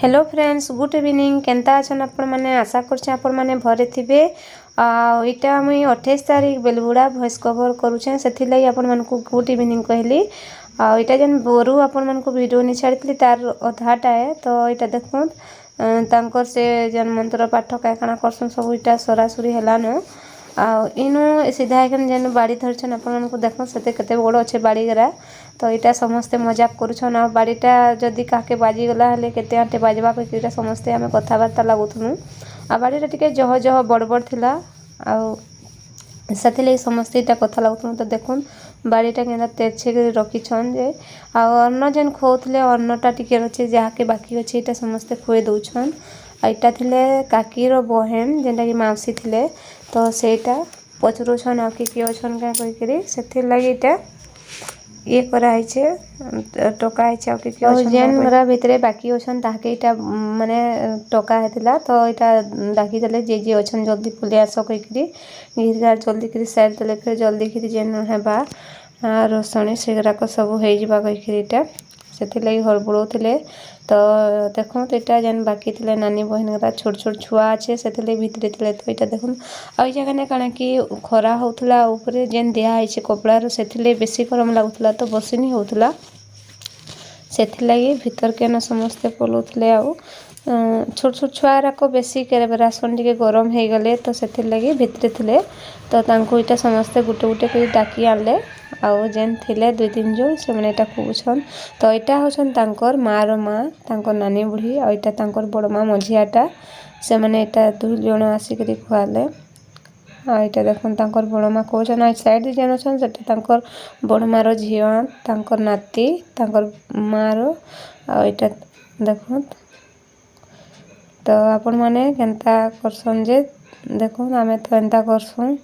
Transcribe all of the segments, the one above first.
Hello friends good evening केनता अछन आपण माने आशा करछे आपण माने भरे थिबे इटा मुई 28 तारीख बेलबुड़ा वॉइस कवर करूछे सेथि लई आपण मानको गुड इवनिंग कहली इटा जन बोरू आपण मानको वीडियो नि छाड़ितली तार अधाटा है तो इटा देखुन तांकर से जन मंत्र पाठ का काना करसन सब इटा सरासुरी हेलानो इनु सीधा एखन जन बाड़ी धरछन आपण मानको देखो सेते केते बड़ अच्छे बाड़ी गरा तो इटा समस्ते मजाक करूछन आ बाड़ीटा जदि काके बाजी गला हले केते आटे बाजबा पे इटा समस्ते हमें कथाबार्ता लागुथनु आ बाड़ीटा टिके जह जह बड़ बड़ थिला आ सेथिले समस्ते इटा कथा लागुथनु तो देखुन बाड़ीटा केना तेरछे के रखिछन जे आ अन्न जन खोथले अन्नटा टिके रचे जाके बाकी अछि इटा समस्ते खोए दउछन आइटा थिले काकीर बहन जेनटा कि मावसी थिले तो सेटा पचरुछन आ कि अछन का कहि करी सेथि लागि इटा ये करा है टोका है जेन मोरा भितरे बाकी अछन ताके इटा माने टोका हेतिला तो इटा डाकी देले जे जे अछन जल्दी पुले आस कहि करी गिरगार जल्दी करी साइड देले फिर जल्दी करी जेन हेबा रसणी सेगरा को सब हे जिबा कहि करी इटा सेथि लई हड़बड़ौथिले तो देखो तो इटा जेन बाकी थिले नानी बहन गरा छोट छोट छुआ अच्छे सेथि लई भितरे थिले तो इटा देखुन आ जगह ने काना कि खरा होतला ऊपर जेन दिया है कपड़ा रो सेथि लई बेसी गरम लागुतला तो बसिनी होतला सेथि लई भीतर के न समस्त पलोथले आ छोट छोट छुआ को बेसी के रासन टिके गरम हे गले तो सेथि लगी भितरे थिले तो तांको इटा समस्ते गुटे गुटे करी डाकी आनले आउ जेन थिले दुई तीन जन से माने इटा खुबछन तो इटा होछन तांकर मार माँ तांकर नानी बुढ़ी आ इटा तांकर बड़ माँ मझियाटा से माने इटा दुई जन आसी करी खुआले आ इटा देखन तांकर बड़ माँ कहछन आ साइड जेन अछन सेटा तांकर बड़ मार झिया तांकर नाती तांकर मार आ इटा देखन तो आपण माने केनता करसन जे देखो आमे तो एंता करसुं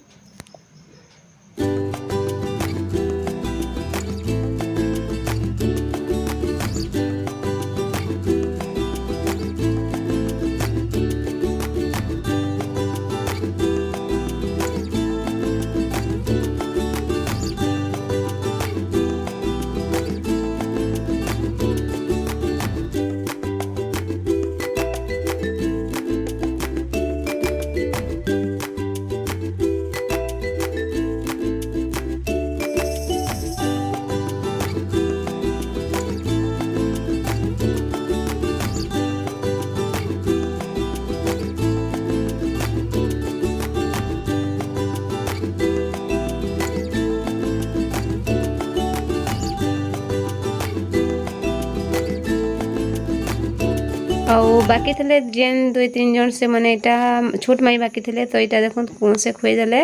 और बाकी थे जेन दुई तीन जन से माने इटा छोट माई बाकी थे तो इटा देखो कौन से खुई देले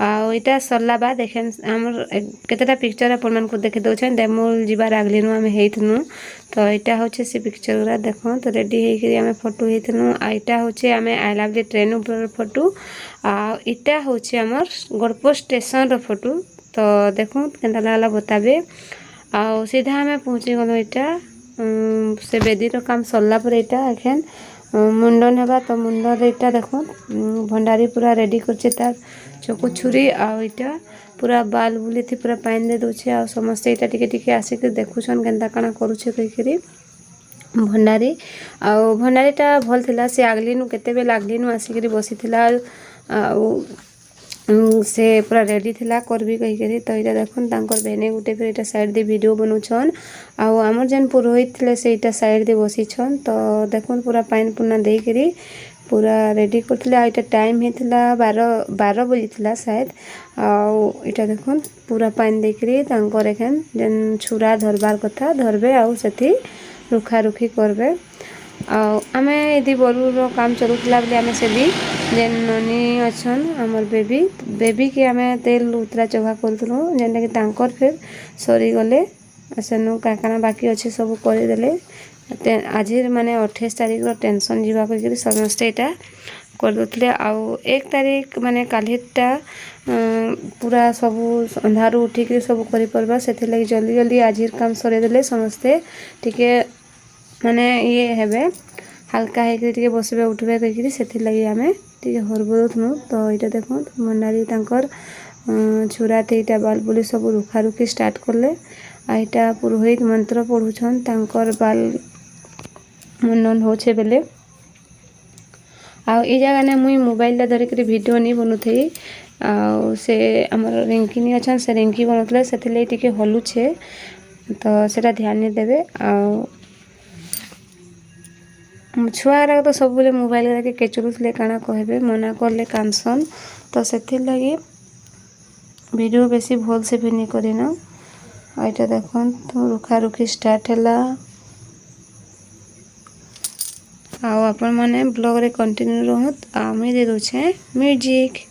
आटा सरला बाद देखें आमर केतेटा पिक्चर आपण मन को देखि दउछन डेमोल जिबार आगलिनु आमे हेइथनु तो इटा होचे से पिक्चर गुरा देखो तो रेडी हे करी आमे फोटो हेइथनु आइटा होचे आमे आई लव द ट्रेन ऊपर फोटो इटा होचे हमर गड़प स्टेशन रो फोटो तो देखो केनता लागला बताबे आ सीधा आमे पहुंची गलो इटा से बेदी रो काम सरला पर इटा एखन मुंडन हेबा तो मुंडन इटा देखो भंडारी पूरा रेडी करछे तार चोको छुरी आ इटा पूरा बाल बुली थी पूरा पाइन दे दोछे आ समस्त इटा टिके टिके आसी के देखुछन केनता काना करूछे कहि करी भंडारी आ भंडारीटा भल थिला से आगलिनु केते बे लागलिनु आसी करी बसी थिला आ से पूरा रेडी थिला करबी कहि करी तो इटा देखन तांकर बेने गुटे फिर इटा साइड दे वीडियो बनउछन आ हमर जन पुरोहित थिले से इटा साइड दे बसी छन तो देखन पूरा पाइन पुना देई करी पूरा रेडी करथिले आ इटा टाइम हेथिला 12 बजे थिला शायद आ इटा देखन पूरा पाइन देई करी तांकर एखन जन छुरा धरबार कथा धरबे आ सेथि रुखा रुखी करबे आमे यदि बरू रो काम चलुतला बले आमे से भी जेन ननी अछन हमर बेबी के आमे तेल उतरा चोखा करथुनु जेन कि तांकर फिर सरी गले सेनु काकाना बाकी अछि सब कर देले आज माने 28 तारीख रो टेंशन जीवा करी समस्ते इटा कर दथले आ 1 तारीख माने कालीटा पूरा सब अंधारू उठी के सब करि परबा सेथे लागि जल्दी जल्दी आज काम सरे देले समस्ते टिके माने ये हेबे हल्का है कि बसबे उठबे कहि सेथि लागि आमे टिके हरबरथनु तो इटा देखो भंडारी तांकर छुरा तेटा बाल बुली सब रुखा रुखी स्टार्ट करले आइटा पुरोहित मंत्र पढ़ुछन तांकर बाल मुंडन होछे बेले आ जगह ने मुई मोबाइल धरिक वीडियो नहीं बनुथी आ से आमर रिंकी अच्छा से रिंकी बनौले से टिके हलुछे तो सेटा ध्यान नहीं देवे छुआ तो सब बोले मोबाइल के केचुले काना कहबे मना करले कानसन तो से लगी वीडियो बेसी भल से भी नहीं करना आईटा देखन तो रुखा रुखी स्टार्ट है आपण मैंने ब्लॉग रे कंटिन्यू रहत आमी दे दोछे म्यूजिक।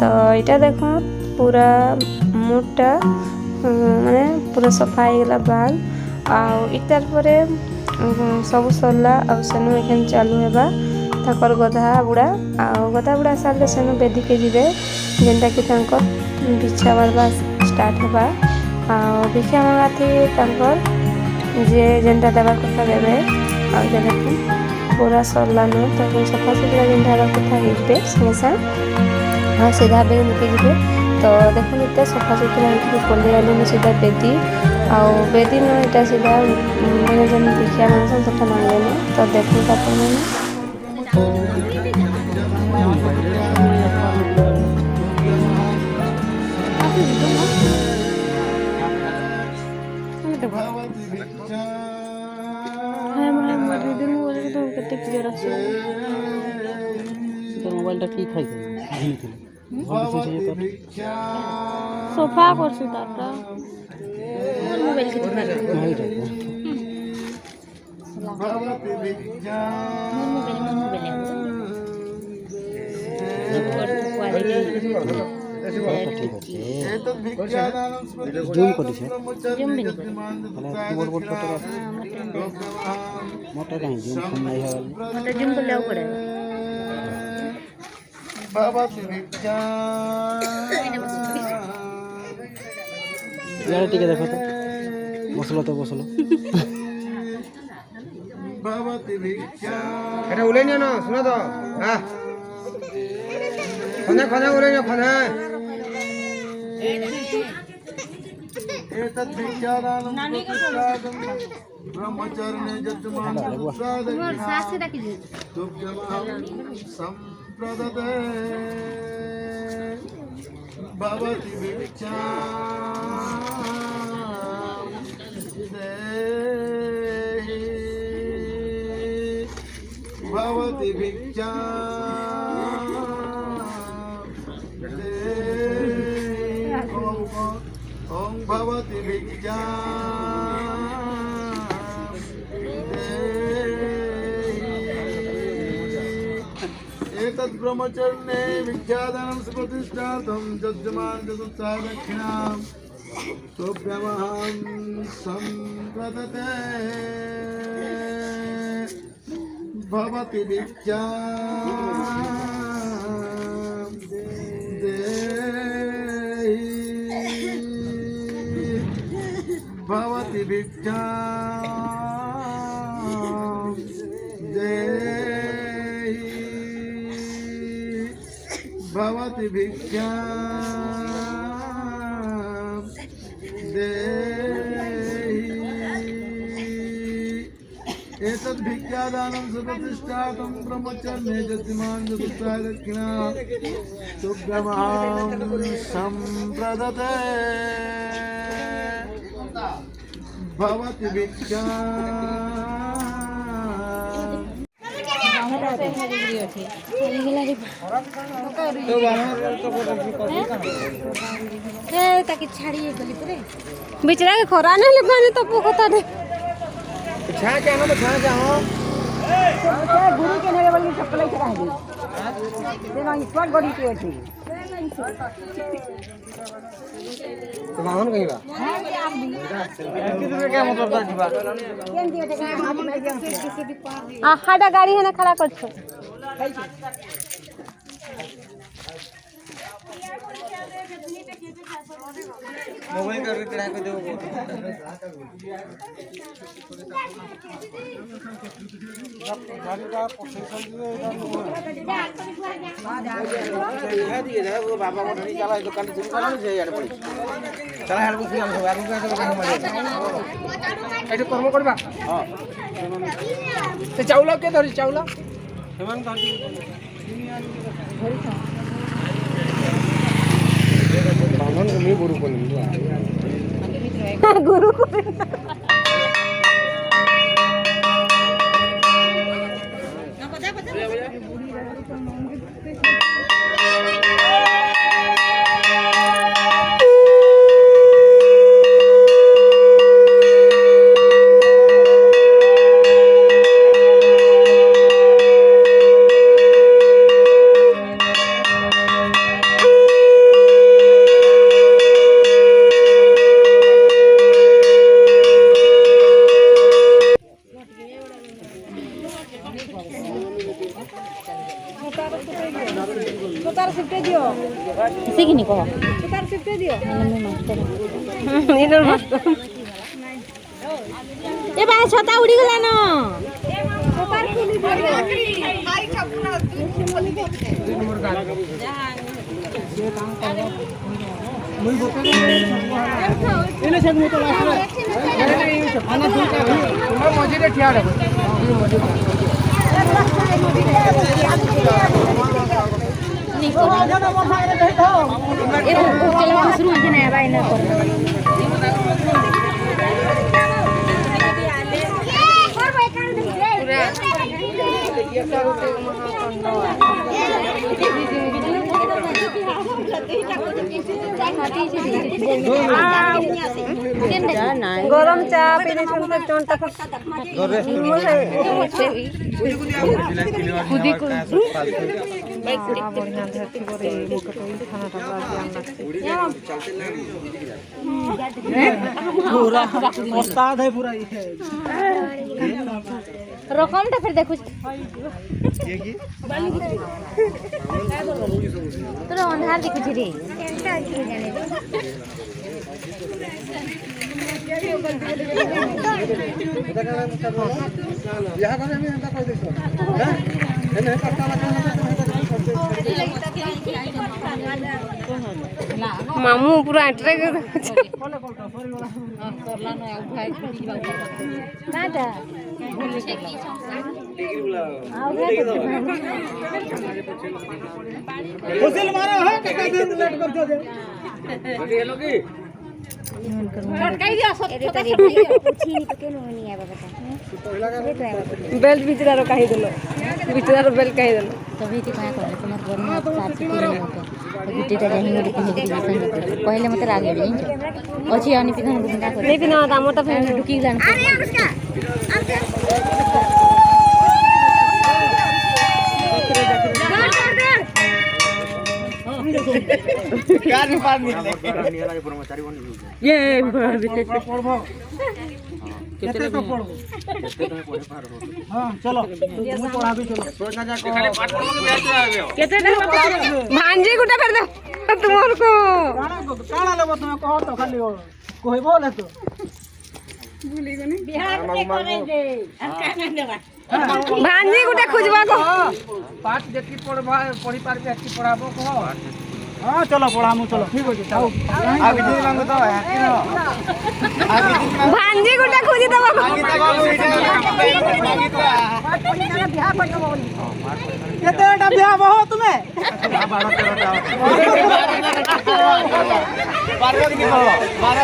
तो यहाँ देख पूरा मुटा माने पूरा सफा होगा बाल आटार पर सब सरला सेनु एखन चालू होगा ताकर गधा बुड़ा गधा बुड़ा सारे सेनु बेदी के जीवे जेनटा कि बिछा बारवा स्टार्ट होगा भिक्षा मंगा थी जे जेनटा देवार कथा देवे देख पूरा सरलान तो सफा सुतरा जेनटा कथा हे संगे संग हाँ सीधा बेदी निके जीवे तो देखो इतना सफा सुतरा पलि आलु सीधा बेदी बेदी न इटा सीधा मैंने जन भिक्षा मांगसन से मांगे न तो देखो मोबाइल ठीक है। सोफा करछु ताटा मोबाइल के जूम करिसे कीबोर्ड फोटो मोटा कहीं जूम फुल नहीं है मत जूम कर ले पड़े बाबा भिक्षा यार ठीक है देखो तो बसलो बाबा भिक्षा এটা উলাই নিও না শুনো তো হ্যাঁ খনা উলাই নিও খনা एतद् भिक्षादानं प्रतिष्ठातं ब्रह्मचर्ये जज्ञमानं तुभ्यमहं सम्प्रदते भवति भिक्षा देहि भवति भिक्षा ओम भवति भिक्षा एतद् ब्रह्मचर्ये भिक्षादानं प्रतिष्ठातं जज्ञमानं चतुर्था दक्षिणां तुभ्यमहं सम्प्रदते भवति भिक्षा भवति भिक्षा देहि भवति भिक्षा देहि एतद् भिक्षादानं सुप्रतिष्ठातं ब्रह्मचर्ये जज्ञमानं चतुर्था दक्षिणा तुभ्यमहं सम्प्रदते भवति भिक्षा बिचरा के खरा नहीं लगाने तो पोखता दे छा के आना तो छा के आओ गुरु के नगे वाली चप्पल ही चढ़ा दी देना स्पॉट बॉडी के अछि तो माहौल कहीं बा क्या मतलब का जीवा हाडा गाड़ी है ना खड़ा कर छो मोबाइल कर चढ़ा के देबो गाड़ी का पोजीशन दिए है वो बाबा को नहीं चला दुकान से चला नहीं यार पड़ी चला यार कुछ हम सब आदमी का तो काम मारे एटो कर्म करबा हां तो चाउल के धरि चाउल हेमन धरि बामन को मी गुरु को गुरु को सिखनी कहो ए बा छता उड़ी गला न एने से मो तो लास्ट खाना दूर का मजे ठिया रे पूरा गरम चा पी देछन त चोंटा खुदी को बढ़िया धरती करे मुकटोई खाना पूरा उस्ताद है पूरा ये रकम ता फिर देखु तोरा अंधार देखु छी रे यहाँ का मैं अंदर कर देसो है पत्ता मामू पूरा अटरे के हुसिल मारो है कितना दिन लेट कर दो हेलो की बेल्ट बिचरा रो काहे देलो बिचरा रो बेल्ट काहे देलो तभी तो क्या कर तुम्हार घर में साथ के लोग गुटीटा जाहि मोर पिन के पहले मत लागे रे अछि अनि पिन गुंडा कर नहीं पिना ता मोटा फैन डुकी जान कार में पार निकले ये कितने तो पढ़ो हां चलो तुम पढ़ा भी चलो केते भांजी गुटा कर दे तुमर को काना लेबो तुम कहो तो खाली कोई बोले तो भांजी गुटा खुजबा को पाठ देखी पढ़बा पढ़ी पार के अच्छी पढ़ाबो कहो हां चलो पढ़ामु चलो ठीक हो जाओ आगे दिन मांगो तो है कि ना आगे दिन भांजी गुटा खुजी दबा आगे तक मांगी तो केतेटा ब्याह हो तुम्हें 12 दिन की पढ़ो 12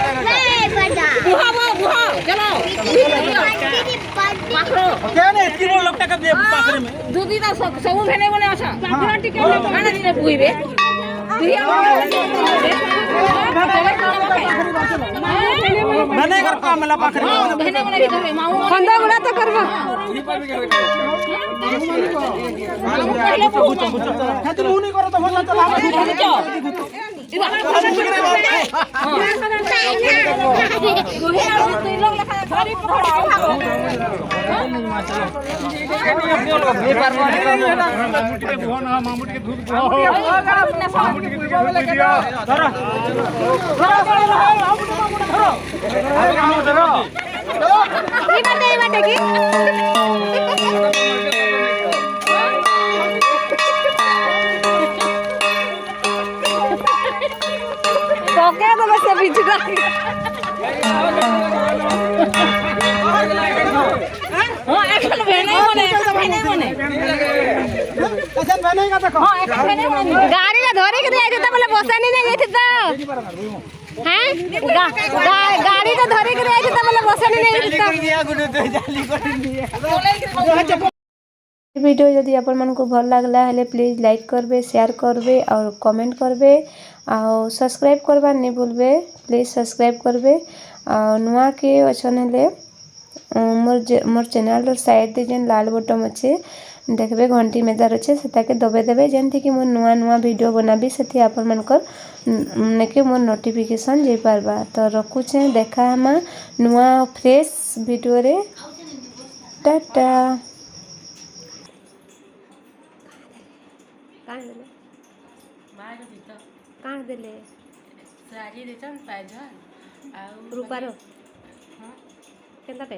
बुहा चलो केने किलो लोकटा का पाखरे में दूधी ता सब भेने बने अच्छा पाखरा टिके खाना दिन पुइबे मैंने कर काम ला पाखरे भेने बने भीतर खंदा गुला तो करबा है तुम नहीं करो तो होला तो ओके तो बस बिचड़ा हां एकन भेने बने अच्छा बने का देखो हां एकन भेने बने गाड़ी ला धरे के जाय त बोले बसानी नहीं गई थी त हैं गाड़ी तो धरे के जाय थी त बोले बसानी नहीं गई थी वीडियो जदि आपण मन को भल लागला हले प्लीज लाइक करबे शेयर करबे और कमेंट करबे और सब्सक्राइब करबा नहीं भूलबे प्लीज सब्सक्राइब करबे और नुआ के अछन हले मोर चैनल साइड दे जेन लाल बटन अच्छे देखबे घंटी मेदार अच्छे सेटा के दबे देबे जेंति कि मोर नुआ नुआ वीडियो बनाबी सेठी आपण मनकर नेके मोर नोटिफिकेशन जे पारबा तो रखुछे देखा हमा नुआ फ्रेश वीडियो रे टाटा काढ़ देले साजी देछन पाइजा आ रूपारो केनता पे